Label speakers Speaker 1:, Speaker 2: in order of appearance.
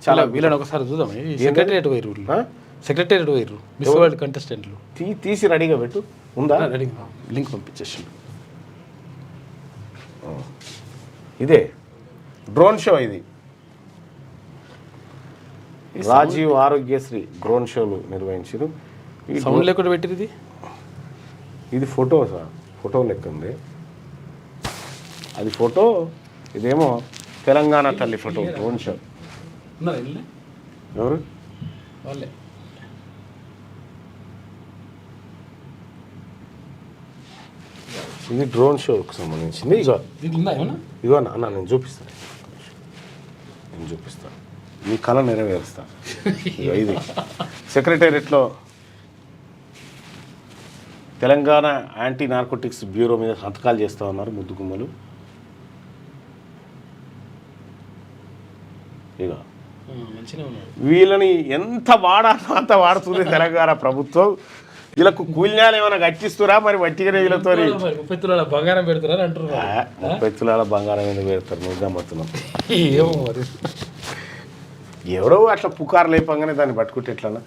Speaker 1: చాలా
Speaker 2: వీళ్ళని ఒకసారి చూద్దాం సెక్రటరియట్ వైరు సెక్రటరియట్ వైరు మిస్ వరల్డ్ కంటెస్టెంట్లు
Speaker 1: తీసి రెడీగా పెట్టు. ఉందా?
Speaker 2: రెడీ లింక్ పంపించేసి
Speaker 1: ఇదే డ్రోన్ షో. ఇది రాజీవ్ ఆరోగ్యశ్రీ డ్రోన్ షోలు నిర్వహించారు.
Speaker 2: సౌండ్ లేకుండా పెట్టింది.
Speaker 1: ఇది ఫోటో సార్, ఫోటో లెక్క ఉంది. అది ఫోటో, ఇదేమో తెలంగాణ తల్లి ఫోటో. Drone show. ఎవరు
Speaker 2: వాళ్ళే
Speaker 1: ఇది డ్రోన్ షోకి సంబంధించింది. ఇగో అన్న నేను చూపిస్తాను, మీ కళ నెరవేరుస్తాను. ఇది సెక్రటేరియట్లో తెలంగాణ యాంటీ నార్కోటిక్స్ బ్యూరో మీద సంతకాలు చేస్తూ ఉన్నారు ముద్దుగుమ్మలు. ఇక వీళ్ళని ఎంత వాడాలో అంత వాడుతుంది తెలంగాణ ప్రభుత్వం. వీళ్ళకు కూల్యాలు ఏమైనా కట్టిస్తురా మరి? వట్టిగానే వీళ్ళతో
Speaker 2: 30 తులాల బంగారం పెడతారని అంటున్నారు.
Speaker 1: 30 తులాల బంగారం ఎందుకు పెడతారు? నువ్వు గమ్మత్తున్నావు.
Speaker 2: ఏమో మరి
Speaker 1: ఎవడో అట్లా పుకారు లేపంగానే దాన్ని పట్టుకుంటే ఎట్లన్నా